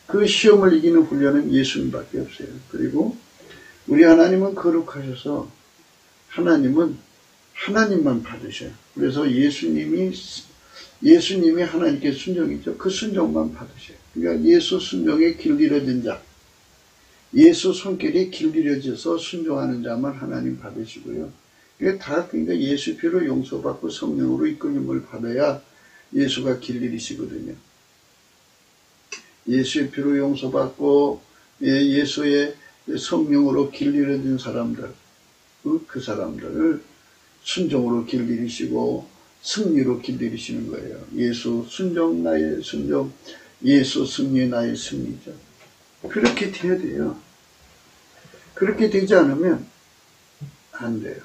Speaker 1: 그 시험을 이기는 훈련은 예수님밖에 없어요. 그리고 우리 하나님은 거룩하셔서 하나님은 하나님만 받으셔요. 그래서 예수님이 하나님께 순종이죠. 그 순종만 받으셔요. 그러니까 예수 순종에 길들여진 자, 예수 손길이 길들여져서 순종하는 자만 하나님 받으시고요. 이게 다 그러니까 예수 피로 용서받고 성령으로 이끌림을 받아야 예수가 길들이시거든요. 예수의 피로 용서받고 예수의 성령으로 길들여진 사람들, 그 사람들을 순종으로 길들이시고 승리로 길들이시는 거예요. 예수 순종 나의 순종, 예수 승리 나의 승리죠. 그렇게 돼야 돼요. 그렇게 되지 않으면 안 돼요.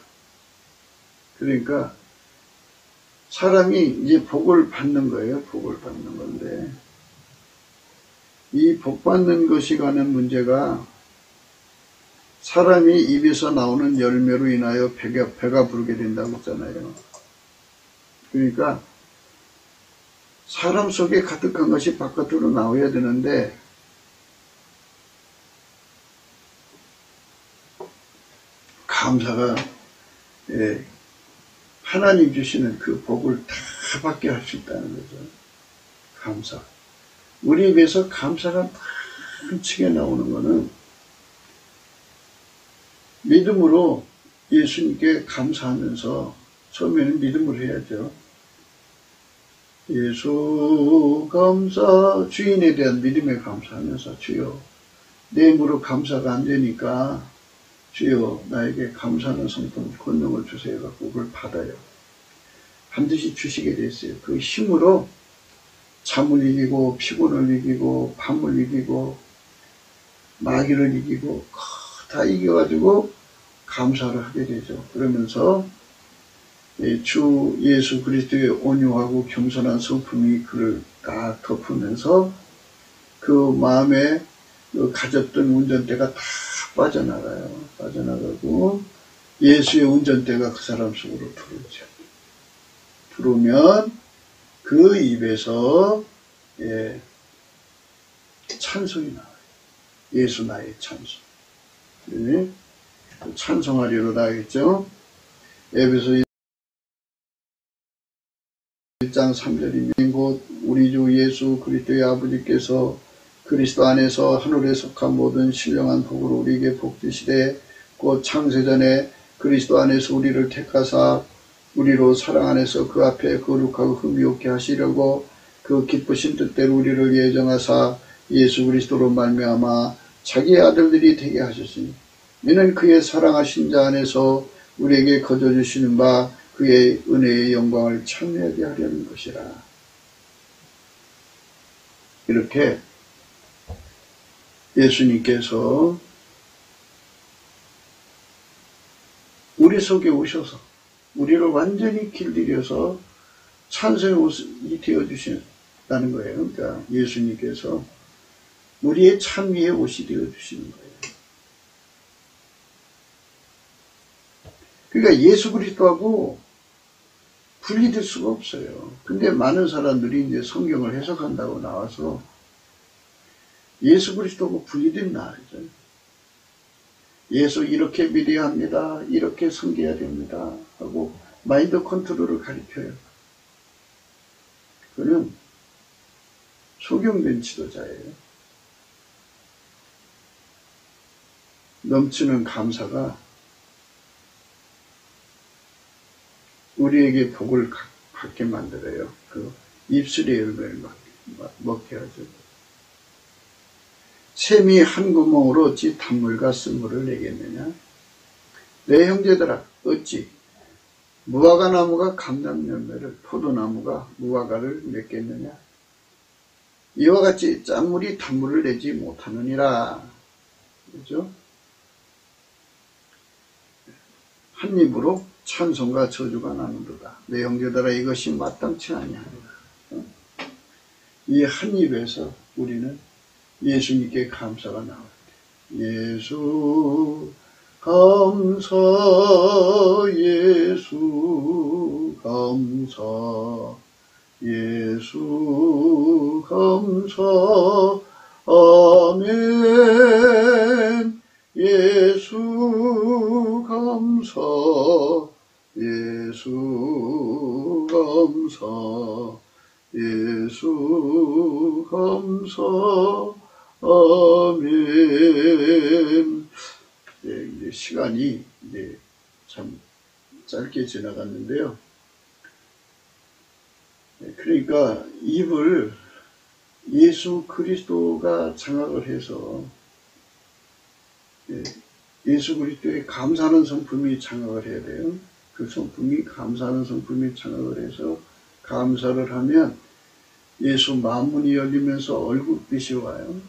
Speaker 1: 그러니까 사람이 이제 복을 받는 거예요. 복을 받는 건데 이 복 받는 것이 가는 문제가 사람이 입에서 나오는 열매로 인하여 배가 부르게 된다고 했잖아요. 그러니까 사람 속에 가득한 것이 바깥으로 나와야 되는데 감사가 하나님 주시는 그 복을 다 받게 할 수 있다는 거죠. 감사. 우리 입에서 감사가 넘치게 나오는 것은 믿음으로 예수님께 감사하면서 처음에는 믿음으로 해야죠. 예수 감사, 주인에 대한 믿음에 감사하면서 주여 내 힘으로 감사가 안 되니까 주여 나에게 감사하는 성품 권능을 주세요 갖고 그걸 받아요. 반드시 주시게 돼 있어요. 그 힘으로 잠을 이기고 피곤을 이기고 밤을 이기고 마귀를 이기고 다 이겨가지고 감사를 하게 되죠. 그러면서 주 예수 그리스도의 온유하고 겸손한 성품이 그를 다 덮으면서 그 마음에 가졌던 운전대가 다 빠져나가요. 빠져나가고 예수의 운전대가 그 사람 속으로 들어오죠. 들어오면 그 입에서 찬송이 나와요. 예수 나의 찬송. 찬송하리로다 하겠죠. 에베소 1장 3절이면 곧 우리 주 예수 그리스도의 아버지께서 그리스도 안에서 하늘에 속한 모든 신령한 복으로 우리에게 복 주시되 곧 창세전에 그리스도 안에서 우리를 택하사 우리로 사랑 안에서 그 앞에 거룩하고 흠이 없게 하시려고 그 기쁘신 뜻대로 우리를 예정하사 예수 그리스도로 말미암아 자기의 아들들이 되게 하셨으니 이는 그의 사랑하신 자 안에서 우리에게 거저주시는 바 그의 은혜의 영광을 찬미하게 하려는 것이라. 이렇게 예수님께서 우리 속에 오셔서 우리를 완전히 길들여서 찬송의 옷이 되어주신다는 거예요. 그러니까 예수님께서 우리의 찬미의 옷이 되어주시는 거예요. 그러니까 예수 그리스도하고 분리될 수가 없어요. 근데 많은 사람들이 이제 성경을 해석한다고 나와서 예수 그리스도하고 분리된 나라죠. 예수 이렇게 믿어야 합니다. 이렇게 섬겨야 됩니다. 하고 마인드 컨트롤을 가르쳐요. 그는 소경된 지도자예요. 넘치는 감사가 우리에게 복을 갖게 만들어요. 그 입술의 열매를 먹게 하죠. 샘이 한 구멍으로 어찌 단물과 쓴물을 내겠느냐. 내 형제들아 어찌 무화과 나무가 감람 열매를 포도나무가 무화과를 맺겠느냐. 이와 같이 짠물이 단물을 내지 못하느니라. 그렇죠? 한 입으로 찬송과 저주가 나는도다. 내 형제들아 이것이 마땅치 아니하니라. 이 한 입에서 우리는 예수님께 감사가 나올 때 예수 감사 예수 감사 예수 감사 아멘 예수 감사 예수 감사 예수 감사 아멘. 이제 시간이 이제 참 짧게 지나갔는데요. 그러니까 입을 예수 그리스도가 장악을 해서 예수 그리스도의 감사하는 성품이 장악을 해야 돼요. 그 성품이 감사하는 성품이 장악을 해서 감사를 하면 예수 만문이 열리면서 얼굴빛이 와요.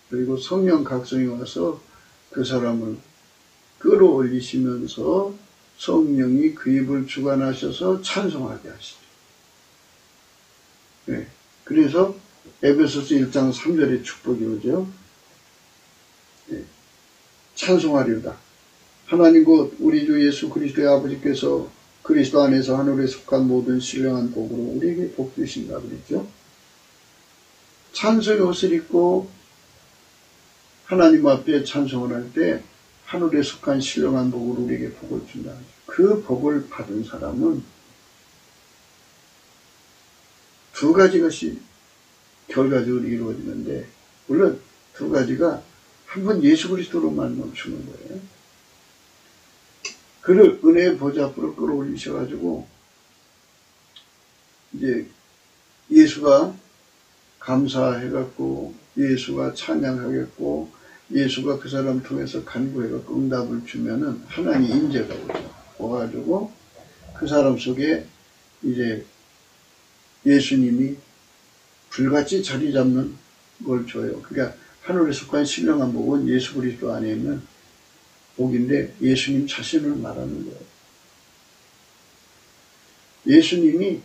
Speaker 1: 그리고 성령 각성이 와서 그 사람을 끌어올리시면서 성령이 그 입을 주관하셔서 찬송하게 하시죠. 네. 그래서 에베소서 1장 3절의 축복이 오죠. 네. 찬송하리로다. 하나님 곧 우리 주 예수 그리스도의 아버지께서 그리스도 안에서 하늘에 속한 모든 신령한 복으로 우리에게 복 주신다 그랬죠. 찬송의 옷을 입고 하나님 앞에 찬송을 할 때 하늘에 속한 신령한 복으로 우리에게 복을 준다. 그 복을 받은 사람은 두 가지 것이 결과적으로 이루어지는데, 물론 두 가지가 한 번 예수 그리스도로만 멈추는 거예요. 그를 은혜의 보좌 앞으로 끌어올리셔가지고 이제 예수가 감사해갖고 예수가 찬양하겠고 예수가 그 사람 통해서 간구해갖고 응답을 주면은 하나님 인재가 오죠. 와가지고 그 사람 속에 이제 예수님이 불같이 자리 잡는 걸 줘요. 그러니까 하늘에 속한 신령한 복은 예수 그리스도 안에 있는 복인데 예수님 자신을 말하는 거예요. 예수님이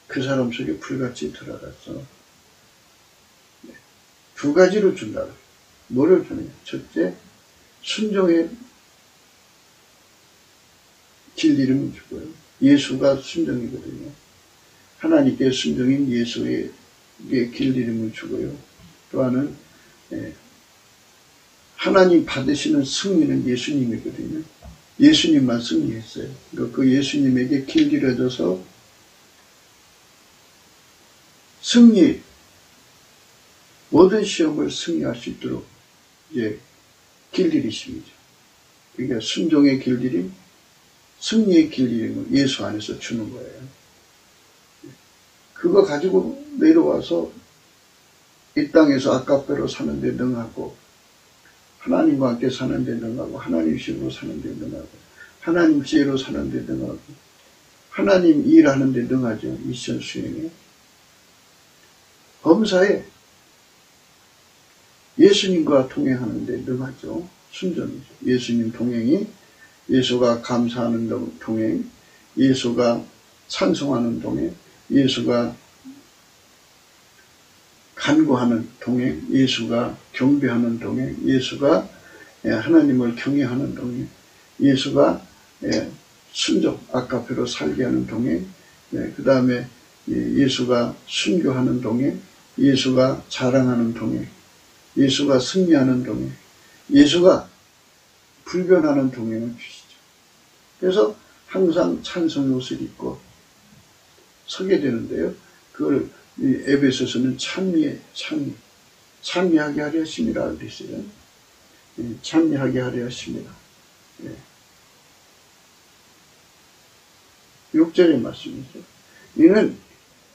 Speaker 1: 그 사람 속에 불같이 들어갔어. 두 가지로 준다. 뭐를 주느냐? 첫째, 순종의 길 이름을 주고요. 예수가 순종이거든요. 하나님께 순종인 예수의 길 이름을 주고요. 또 하나는 하나님 받으시는 승리는 예수님이거든요. 예수님만 승리했어요. 그 예수님에게 길 길어져서 승리, 모든 시험을 승리할 수 있도록 이제 길들이심이죠. 그러니까 순종의 길들임, 승리의 길들임을 예수 안에서 주는 거예요. 그거 가지고 내려와서 이 땅에서 아까페로 사는데 능하고 하나님과 함께 사는데 능하고 하나님 식으로 사는데 능하고 하나님 지혜로 사는데 능하고 하나님 일하는데 능하죠. 미션 수행에. 범사에 예수님과 동행하는데 능하죠. 순전이죠. 예수님 동행이 예수가 감사하는 동행, 예수가 찬송하는 동행, 예수가 간구하는 동행, 예수가 경배하는 동행, 예수가 하나님을 경외하는 동행, 예수가 순종, 아까페로 살게 하는 동행, 그 다음에 예수가 순교하는 동행, 예수가 자랑하는 동행, 예수가 승리하는 동행, 예수가 불변하는 동행을 주시죠. 그래서 항상 찬송의 옷을 입고 서게 되는데요. 그걸 에베소서는 찬미하게 하려 하심이라 그랬어요. 찬미하게 하려 하심이라. 6절의 말씀이죠. 이는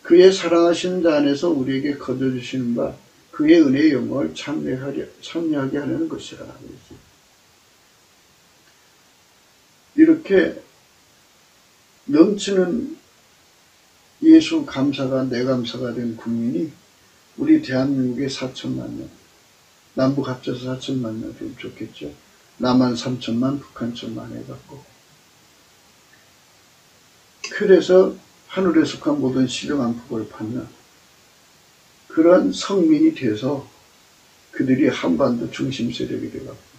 Speaker 1: 그의 사랑하시는 자 안에서 우리에게 거둬주시는 바 그의 은혜의 영광을 찬미하게 하려는 것이라. 이렇게 넘치는 예수 감사가 내 감사가 된 국민이 우리 대한민국에 4천만 명, 남북 합쳐서 4천만 명 되면 좋겠죠. 남한 3천만, 북한 1천만 해갖고. 그래서 하늘에 속한 모든 신령한 복을 받는 그런 성민이 돼서 그들이 한반도 중심 세력이 되갖고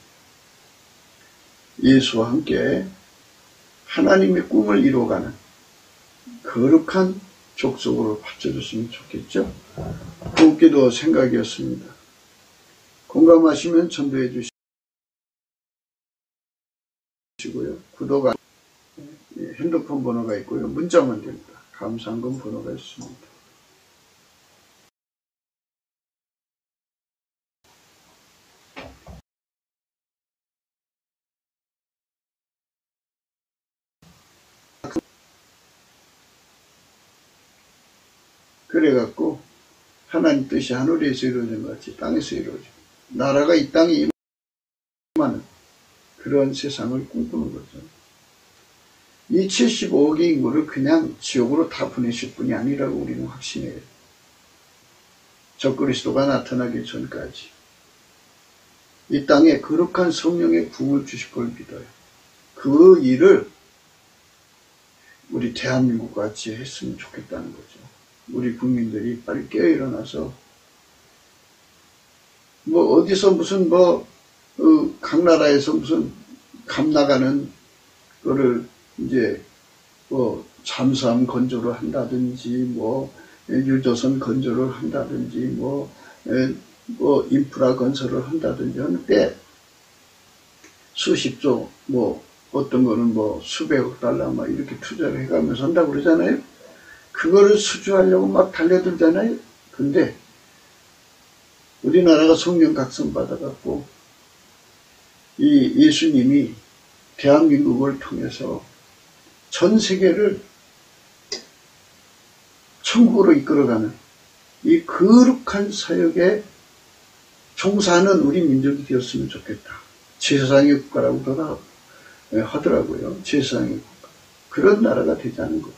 Speaker 1: 예수와 함께 하나님의 꿈을 이루어가는 거룩한 족속으로 바쳐줬으면 좋겠죠. 곱게도 생각이었습니다. 공감하시면 전도해 주시고요. 구독, 핸드폰 번호가 있고요. 문자만 됩니다. 감사한금 번호가 있습니다. 그래갖고 하나님 뜻이 하늘에서 이루어진 것 같이 땅에서 이루어지고 나라가 이 땅에 임하는 그런 세상을 꿈꾸는 거죠. 이 75억의 인구를 그냥 지옥으로 다 보내실 분이 아니라고 우리는 확신해요. 적그리스도가 나타나기 전까지 이 땅에 거룩한 성령의 부흥을 주실 걸 믿어요. 그 일을 우리 대한민국 같이 했으면 좋겠다는 거죠. 우리 국민들이 빨리 깨어 일어나서 뭐 어디서 무슨 각 나라에서 무슨 감 나가는 거를 이제 잠수함 건조를 한다든지 유조선 건조를 한다든지 인프라 건설을 한다든지 하는데 수십조 어떤 거는 수백억 달러 이렇게 투자를 해가면서 한다고 그러잖아요. 그거를 수주하려고 막 달려들잖아요. 근데 우리나라가 성령 각성받아갖고 이 예수님이 대한민국을 통해서 전 세계를 천국으로 이끌어가는 이 거룩한 사역에 종사하는 우리 민족이 되었으면 좋겠다. 제사장의 국가라고도 하더라고요. 제사장의 국가. 그런 나라가 되자는 거죠.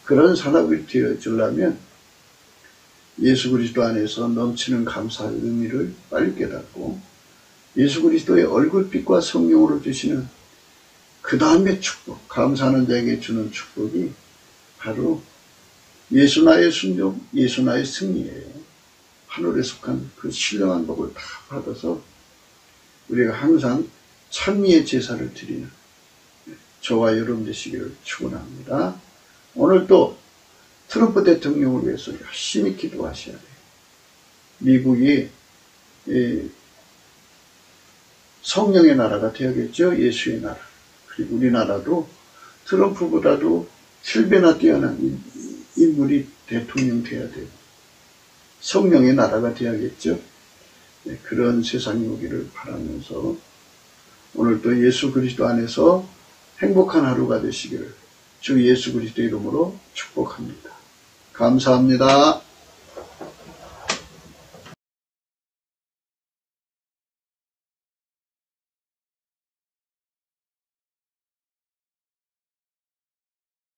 Speaker 1: 그런 산업이 되어주려면 예수 그리스도 안에서 넘치는 감사의 의미를 빨리 깨닫고 예수 그리스도의 얼굴빛과 성령으로 주시는 그 다음의 축복, 감사하는 자에게 주는 축복이 바로 예수 나의 순종, 예수 나의 승리예요. 하늘에 속한 그 신령한 복을 다 받아서 우리가 항상 찬미의 제사를 드리는 저와 여러분 되시기를 축원합니다. 오늘 또 트럼프 대통령을 위해서 열심히 기도하셔야 돼요. 미국이 성령의 나라가 되어야겠죠. 예수의 나라. 그리고 우리나라도 트럼프보다도 7배나 뛰어난 인물이 대통령 되어야 되고 성령의 나라가 되어야겠죠. 네, 그런 세상이 오기를 바라면서 오늘도 예수 그리스도 안에서 행복한 하루가 되시기를 주 예수 그리스도 이름으로 축복합니다. 감사합니다.